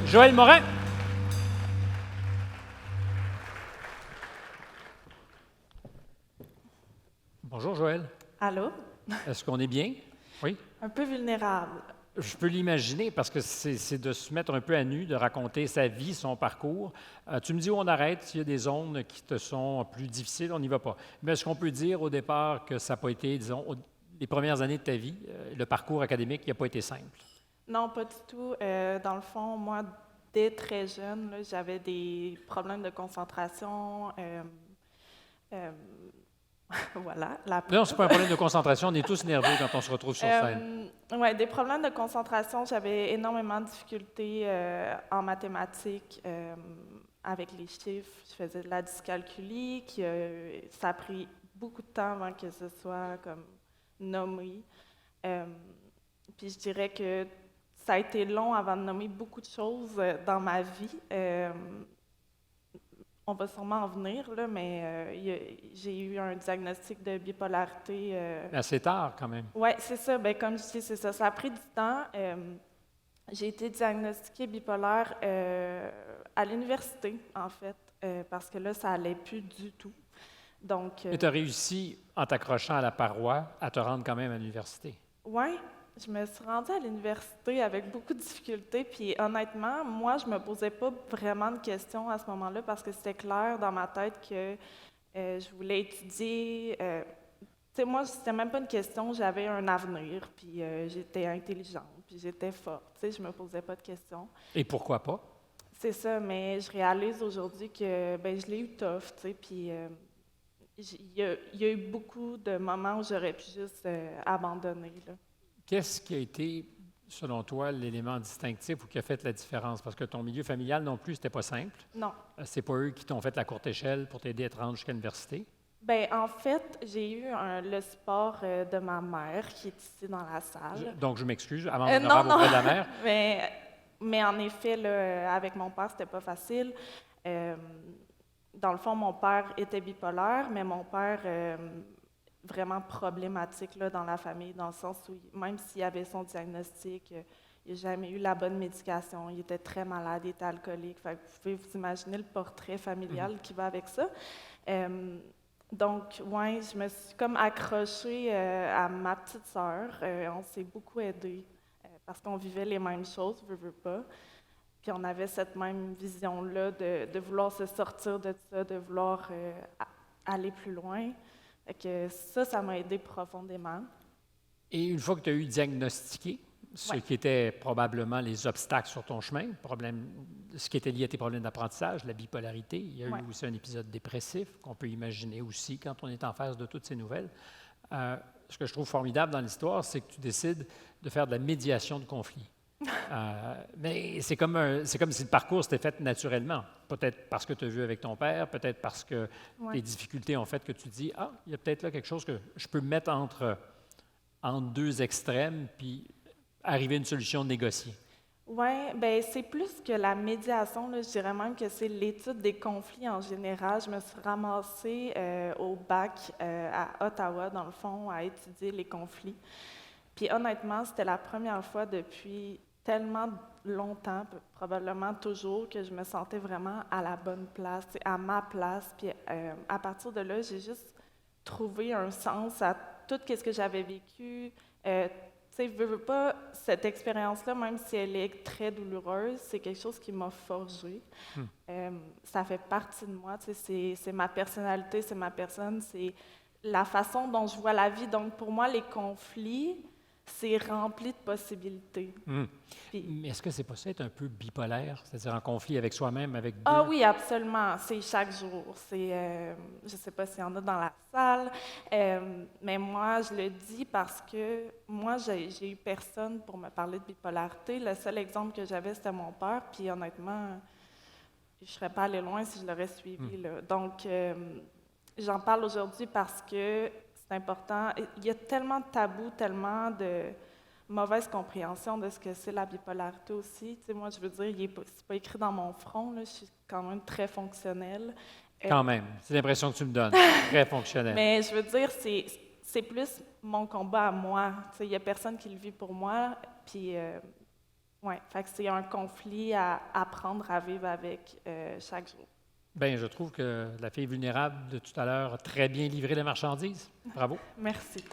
Joël Morin. Bonjour Joël. Allô? Est-ce qu'on est bien? Oui. Un peu vulnérable. Je peux l'imaginer parce que c'est de se mettre un peu à nu, de raconter sa vie, son parcours. Tu me dis où on arrête, s'il y a des zones qui te sont plus difficiles, on n'y va pas. Mais est-ce qu'on peut dire au départ que ça n'a pas été, disons, les premières années de ta vie, le parcours académique n'a pas été simple? Non, pas du tout. Dans le fond, moi, dès très jeune, là, j'avais des problèmes de concentration. Voilà, la Non, preuve. ce n'est pas un problème de concentration, on est tous nerveux quand on se retrouve sur scène. Ouais, des problèmes de concentration. J'avais énormément de difficultés en mathématiques avec les chiffres. Je faisais de la dyscalculie, ça a pris beaucoup de temps avant que ce soit comme nommé. Puis je dirais que ça a été long avant de nommer beaucoup de choses dans ma vie. On va sûrement en venir, là, mais j'ai eu un diagnostic de bipolarité. Assez tard, quand même. Oui, c'est ça. Ben, comme je dis, c'est ça. Ça a pris du temps. J'ai été diagnostiquée bipolaire à l'université, en fait, parce que là, ça allait plus du tout. Donc, Et tu as réussi, en t'accrochant à la paroi, à te rendre quand même à l'université. oui, je me suis rendue à l'université avec beaucoup de difficultés. Puis honnêtement, moi, je me posais pas vraiment de questions à ce moment-là parce que c'était clair dans ma tête que je voulais étudier. Tu sais, moi, c'était même pas une question. J'avais un avenir, puis j'étais intelligente, puis j'étais forte. Tu sais, je me posais pas de questions. Et pourquoi pas? C'est ça, mais je réalise aujourd'hui que ben, je l'ai eu tough, tu sais, puis il y a eu beaucoup de moments où j'aurais pu juste abandonner, là. Qu'est-ce qui a été, selon toi, l'élément distinctif ou qui a fait la différence? Parce que ton milieu familial non plus, c'était pas simple. Non. C'est pas eux qui t'ont fait la courte échelle pour t'aider à te rendre jusqu'à l'université. Ben en fait, j'ai eu le support de ma mère qui est ici dans la salle. Donc, je m'excuse, avant Non, d'honorable non, auprès de la mère. mais en effet, là, avec mon père, c'était pas facile. Dans le fond, mon père était bipolaire, mais mon père vraiment problématique là, dans la famille, dans le sens où même s'il avait son diagnostic, il n'a jamais eu la bonne médication. Il était très malade, il était alcoolique. Fait que vous pouvez vous imaginer le portrait familial qui va avec ça. Donc, ouais, je me suis comme accrochée à ma petite sœur. On s'est beaucoup aidés parce qu'on vivait les mêmes choses, veux pas. Puis on avait cette même vision-là de vouloir se sortir de ça, de vouloir aller plus loin. Fait que ça m'a aidé profondément. Et une fois que tu as eu diagnostiqué ce qui était probablement les obstacles sur ton chemin, ce qui était lié à tes problèmes d'apprentissage, la bipolarité, il y a eu aussi un épisode dépressif qu'on peut imaginer aussi quand on est en face de toutes ces nouvelles. Ce que je trouve formidable dans l'histoire, c'est que tu décides de faire de la médiation de conflits. Mais c'est comme si le parcours s'était fait naturellement. Peut-être parce que tu as vu avec ton père, peut-être parce que les difficultés ont fait que tu dis « Ah, il y a peut-être là quelque chose que je peux me mettre entre deux extrêmes, puis arriver à une solution négociée. » Oui, bien, c'est plus que la médiation, là, je dirais même que c'est l'étude des conflits en général. Je me suis ramassée au bac à Ottawa, dans le fond, à étudier les conflits. Puis honnêtement, c'était la première fois depuis tellement longtemps, probablement toujours, que je me sentais vraiment à la bonne place, à ma place. Puis à partir de là, j'ai juste trouvé un sens à tout ce que j'avais vécu. Tu sais, veux pas, cette expérience-là, même si elle est très douloureuse, c'est quelque chose qui m'a forgée. Ça fait partie de moi, tu sais, c'est ma personnalité, c'est ma personne, c'est la façon dont je vois la vie. Donc pour moi, les conflits, c'est rempli de possibilités. Puis, mais est-ce que c'est pas ça être un peu bipolaire, c'est-à-dire en conflit avec soi-même, avec Dieu? Ah oui, absolument. C'est chaque jour. Je ne sais pas s'il y en a dans la salle, mais moi, je le dis parce que moi, j'ai eu personne pour me parler de bipolarité. Le seul exemple que j'avais, c'était mon père, puis honnêtement, je ne serais pas allée loin si je l'aurais suivi, là. Donc, j'en parle aujourd'hui parce que c'est important. Il y a tellement de tabous, tellement de mauvaise compréhension de ce que c'est la bipolarité aussi. Tu sais, moi, je veux dire, c'est pas écrit dans mon front, là, je suis quand même très fonctionnelle. Quand même, c'est l'impression que tu me donnes, très fonctionnelle. Mais je veux dire, c'est plus mon combat à moi. Tu sais, il n'y a personne qui le vit pour moi, puis Oui, fait que c'est un conflit à apprendre à vivre avec chaque jour. Bien, je trouve que la fille vulnérable de tout à l'heure a très bien livré la marchandise. Bravo. Merci.